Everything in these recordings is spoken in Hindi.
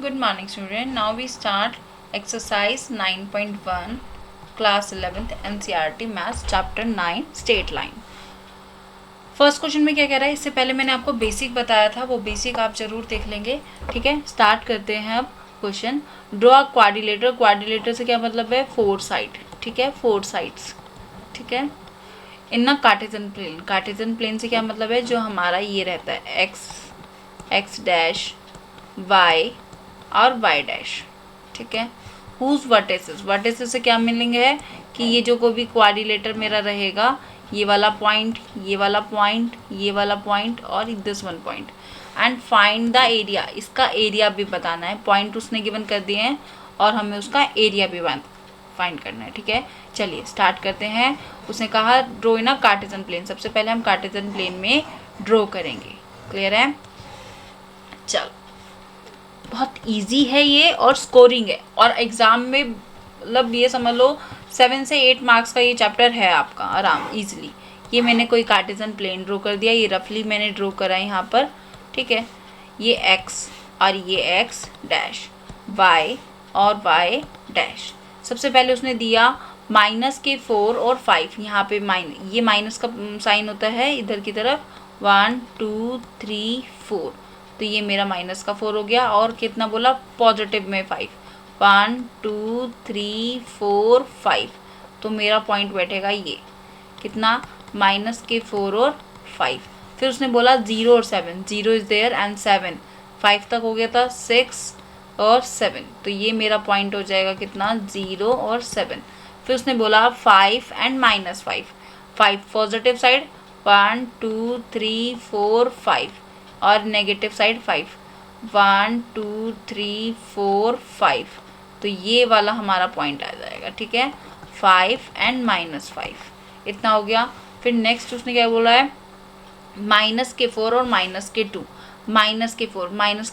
Good morning student. Now we start exercise 9.1 class 11th NCERT Maths chapter 9 straight line. First question में क्या कह रहा है, इससे पहले मैंने आपको बेसिक बताया था, वो बेसिक आप जरूर देख लेंगे. ठीक है, स्टार्ट करते हैं अब question. Draw a quadrilateral. Quadrilateral से क्या मतलब है, 4 साइड. ठीक है, 4 साइड्स. ठीक है, इन ना कार्टेशियन प्लेन. कार्टेशियन प्लेन से क्या मतलब है, जो हमारा ये रहता है एक्स डैश वाई और y डैश. ठीक है, हुज वर्टिसेस. वर्टिसेस से क्या मीनिंग है कि ये जो कोई भी क्वाड्रिलेटर मेरा रहेगा, ये वाला पॉइंट, ये वाला पॉइंट, ये वाला पॉइंट और this one point. And find the area. इसका एरिया भी बताना है. पॉइंट उसने गिवन कर दिए हैं और हमें उसका एरिया भी फाइंड करना है. ठीक है, चलिए स्टार्ट करते हैं. उसने कहा draw in a Cartesian plane. सबसे पहले हम कार्टेशियन प्लेन में ड्रॉ करेंगे. क्लियर है, चलो. बहुत इजी है ये और स्कोरिंग है, और एग्ज़ाम में मतलब ये समझ लो 7 से 8 मार्क्स का ये चैप्टर है आपका आराम इजीली. ये मैंने कोई कार्टेशियन प्लेन ड्रॉ कर दिया, ये रफली मैंने ड्रॉ करा है यहाँ पर. ठीक है, ये एक्स और ये एक्स डैश, वाई और वाई डैश. सबसे पहले उसने दिया माइनस के 4 और 5. यहाँ पे ये माइनस का साइन होता है इधर की तरफ. 1 2 3 4, तो ये मेरा माइनस का 4 हो गया. और कितना बोला, पॉजिटिव में 5. 1 2 3 4 5, तो मेरा पॉइंट बैठेगा ये कितना, माइनस के 4 और 5. फिर उसने बोला 0 और 7. 0 इज देयर एंड 7. 5 तक हो गया था, 6 और 7, तो ये मेरा पॉइंट हो जाएगा कितना, 0 और 7. फिर उसने बोला 5 एंड माइनस 5. 5 पॉजिटिव साइड, 1 2 3 4 5, और नेगेटिव साइड 5. 1 2 3 4 5, तो ये वाला हमारा पॉइंट आ जाएगा. ठीक है, 5 एंड माइनस 5, इतना हो गया. फिर नेक्स्ट उसने क्या बोला है, माइनस के 4 और माइनस के 2. माइनस के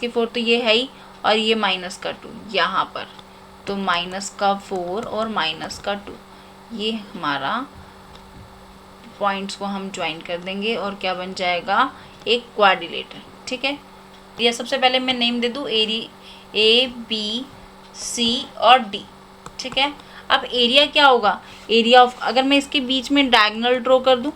4 तो ये है ही, और ये माइनस का 2 यहाँ पर, तो माइनस का 4 और माइनस का 2, ये हमारा पॉइंट्स को हम ज्वाइन कर देंगे और क्या बन जाएगा, एक क्वाड्रिलेटर. ठीक है, या सबसे पहले मैं नेम दे दूँ ए बी सी और डी. ठीक है, अब एरिया क्या होगा, एरिया ऑफ, अगर मैं इसके बीच में डायगोनल ड्रॉ कर दूँ.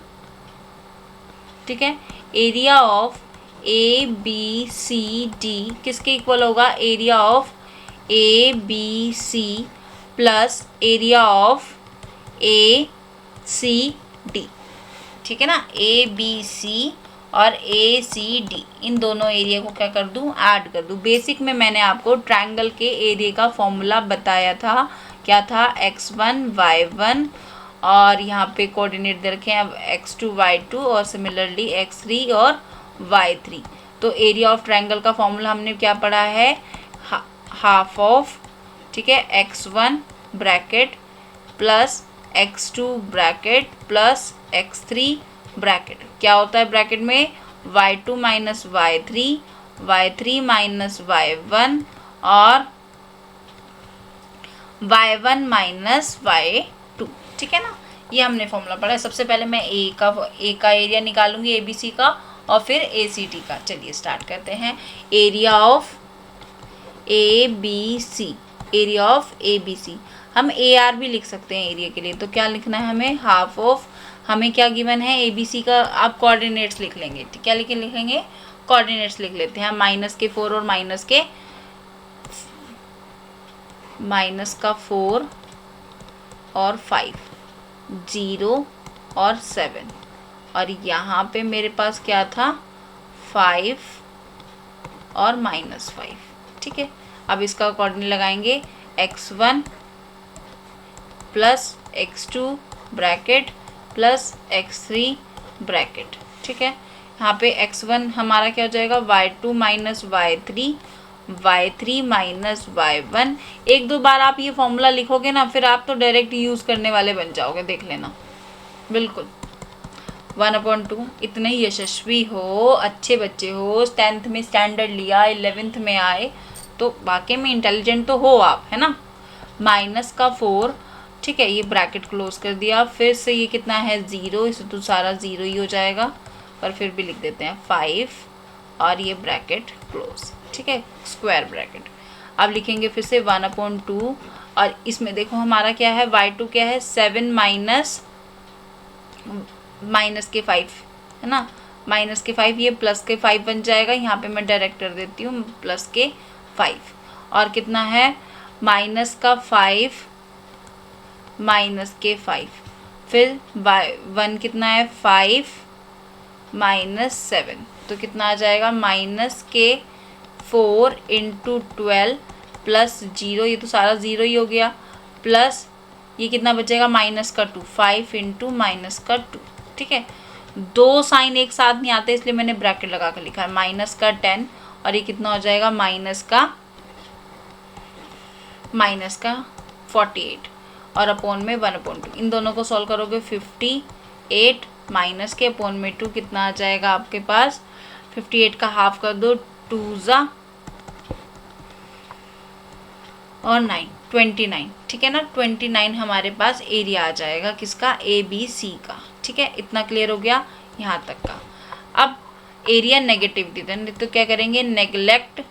ठीक है, area of A B C D किसके इक्वल होगा, area of A B C plus area of A C D. ठीक है ना, ए बी सी और ए सी डी, इन दोनों एरिया को क्या कर दूं, ऐड कर दूं. बेसिक में मैंने आपको ट्रायंगल के एरिया का फॉर्मूला बताया था, क्या था, x1 y1, और यहाँ पे कोऑर्डिनेट दे रखे हैं x2 y2 और सिमिलरली x3 और y3. तो एरिया ऑफ ट्रायंगल का फॉर्मूला हमने क्या पढ़ा है, हाफ ऑफ, ठीक है, x1 bracket plus x2 bracket plus x3 bracket. क्या होता है ब्रैकेट में, y2 minus y3 minus y1 और y1 माइनस y2. ठीक है ना, ये हमने फॉर्मूला पढ़ा है. सबसे पहले मैं ए का एरिया निकालूंगी, ए बी सी का, और फिर ए सी डी का. चलिए स्टार्ट करते हैं. Area of A B C, area of A B C, हम ए आर भी लिख सकते हैं एरिया के लिए. तो क्या लिखना है हमें, हाफ ऑफ, हमें क्या गिवन है, ए बी सी का आप कोऑर्डिनेट्स लिख लेंगे. क्या लिखेंगे, कोऑर्डिनेट्स लिख लेते हैं. माइनस के 4 और माइनस का 4 और 5, 0 और 7, और यहाँ पे मेरे पास क्या था, 5 और माइनस 5. ठीक है, अब इसका कोऑर्डिनेट लगाएंगे, x1 plus x2 bracket plus x3 bracket. ठीक है, यहाँ पे x1 हमारा क्या हो जाएगा, y2 minus y3 minus y1. 1-2 बार आप ये फॉर्मूला लिखोगे ना, फिर आप तो डायरेक्ट यूज़ करने वाले बन जाओगे, देख लेना. बिल्कुल 1/2. इतने ही यशस्वी हो, अच्छे बच्चे हो, 10th में स्टैंडर्ड लिया, 11th में आए, तो वाकई में इंटेलिजेंट तो हो आप, है ना. माइनस का 4, ठीक है, ये ब्रैकेट क्लोज कर दिया. फिर से ये कितना है, 0, इसे तो सारा 0 ही हो जाएगा, पर फिर भी लिख देते हैं 5, और ये ब्रैकेट क्लोज. ठीक है, स्क्वायर ब्रैकेट. अब लिखेंगे फिर से 1/2 और इसमें देखो हमारा क्या है y2 क्या है 7 माइनस के 5 है ना, माइनस के 5 ये प्लस के 5 बन जाएगा, यहाँ पे मैं डायरेक्ट कर देती हूँ प्लस के 5 और कितना है माइनस का 5 माइनस के 5 फिर 1 कितना है 5 माइनस 7 तो कितना आ जाएगा माइनस के 4 इंटू 12 प्लस 0 ये तो सारा 0 ही हो गया प्लस ये कितना बचेगा माइनस का 2 5 इंटू माइनस का 2। ठीक है, दो साइन एक साथ नहीं आते इसलिए मैंने ब्रैकेट लगा कर लिखा है माइनस का 10 और ये कितना हो जाएगा माइनस का 48 और अपॉन में 1/2। इन दोनों को सॉल्व करोगे 58 माइनस के अपॉन में 2 कितना आ जाएगा आपके पास 58 का हाफ कर दो 2 ज़ा और 9 29। ठीक है ना, 29 हमारे पास एरिया आ जाएगा किसका ABC का। ठीक है, इतना क्लियर हो गया यहाँ तक का। अब एरिया नेगेटिव दी दें तो क्या करेंगे नेगलेक्ट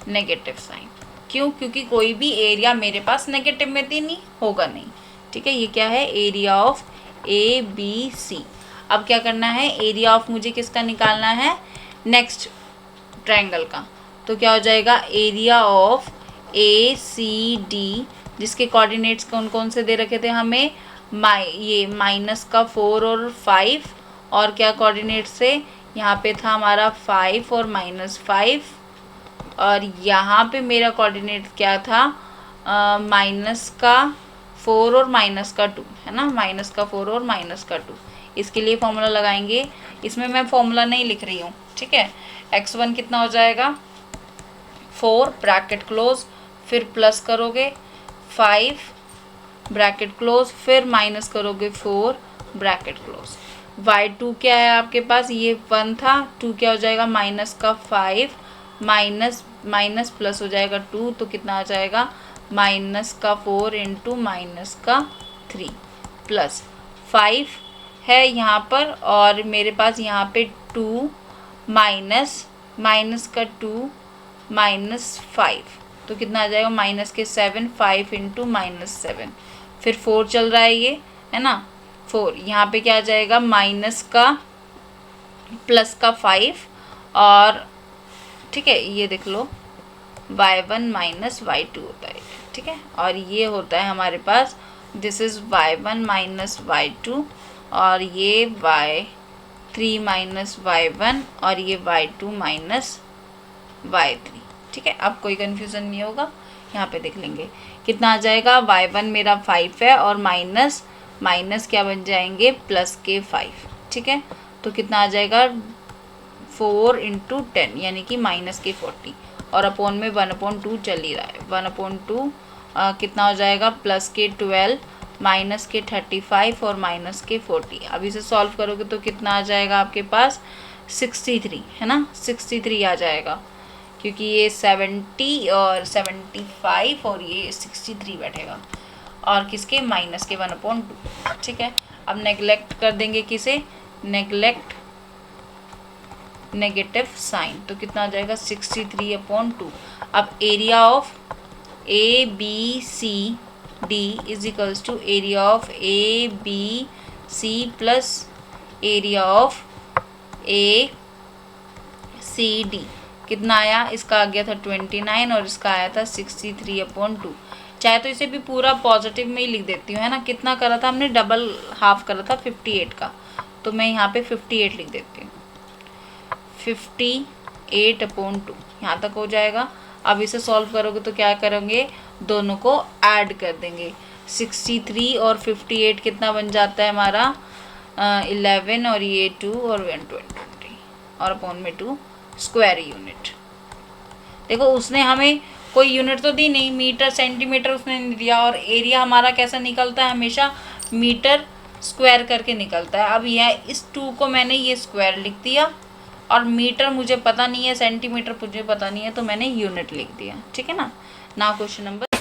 नेगेटिव साइन। क्यों, क्योंकि कोई भी एरिया मेरे पास नेगेटिव में तो नहीं होगा नहीं। ठीक है, ये क्या है एरिया ऑफ ABC। अब क्या करना है एरिया ऑफ मुझे किसका निकालना है नेक्स्ट ट्रायंगल का, तो क्या हो जाएगा एरिया ऑफ ACD जिसके कोऑर्डिनेट्स कौन कौन से दे रखे थे हमें ये माइनस का 4 और 5 और क्या कोऑर्डिनेट से यहाँ पे था हमारा 5 और -5 और यहाँ पे मेरा कोऑर्डिनेट क्या था माइनस का 4 और माइनस का 2 है ना, माइनस का 4 और माइनस का 2। इसके लिए फॉर्मूला लगाएंगे, इसमें मैं फॉर्मूला नहीं लिख रही हूँ। ठीक है, x1 कितना हो जाएगा 4 ब्रैकेट क्लोज फिर प्लस करोगे 5 ब्रैकेट क्लोज फिर माइनस करोगे 4 ब्रैकेट क्लोज। y2 क्या है आपके पास ये 1 था 2 क्या हो जाएगा माइनस का 5 माइनस प्लस हो जाएगा 2 तो कितना आ जाएगा माइनस का 4 इंटू माइनस का 3 प्लस 5 है यहाँ पर और मेरे पास यहाँ पे 2 माइनस का 2 -5 तो कितना आ जाएगा माइनस के 7 5 इंटू -7 फिर 4 चल रहा है ये है ना 4 यहाँ पे क्या आ जाएगा माइनस का प्लस का 5 और ठीक है ये देख लो y1 माइनस y2 होता है। ठीक है, और ये होता है हमारे पास this is y1 minus y2 और ये y3 माइनस y1 और ये y2 माइनस y3। ठीक है, अब कोई कन्फ्यूज़न नहीं होगा, यहाँ पे देख लेंगे कितना आ जाएगा y1 मेरा 5 है और माइनस क्या बन जाएंगे प्लस के 5। ठीक है, तो कितना आ जाएगा 4 इंटू 10 यानी कि माइनस के 40 और अपॉन में 1/2 चल ही रहा है 1/2 कितना हो जाएगा प्लस के 12 माइनस के 35 और माइनस के 40। अब इसे सॉल्व करोगे तो कितना आ जाएगा आपके पास 63 है ना 63 आ जाएगा क्योंकि ये 70 और 75 और ये 63 बैठेगा और किसके माइनस के 1/2। ठीक है, अब नेगलेक्ट कर देंगे किसे नेगलेक्ट नेगेटिव साइन तो कितना आ जाएगा 63/2। अब area of ABCD is equals to area of ABC plus area of ACD कितना आया इसका आ गया था 29 और इसका आया था 63/2। चाहे तो इसे भी पूरा पॉजिटिव में ही लिख देती हूँ है ना, कितना करा था हमने डबल हाफ करा था 58 का तो मैं यहाँ पे 58 लिख देती हूँ 58/2 यहाँ तक हो जाएगा। अब इसे सॉल्व करोगे तो क्या करेंगे दोनों को ऐड कर देंगे 63 और 58 कितना बन जाता है हमारा 11 और ये 2 और 120 और अपॉन में 2 स्क्वायर यूनिट। देखो उसने हमें कोई यूनिट तो दी नहीं मीटर सेंटीमीटर उसने नहीं दिया और एरिया हमारा कैसा निकलता है हमेशा मीटर स्क्वायर करके निकलता है। अब यह इस 2 को मैंने ये स्क्वायर लिख दिया और मीटर मुझे पता नहीं है सेंटीमीटर मुझे पता नहीं है तो मैंने यूनिट लिख दिया। ठीक है ना, नाउ क्वेश्चन नंबर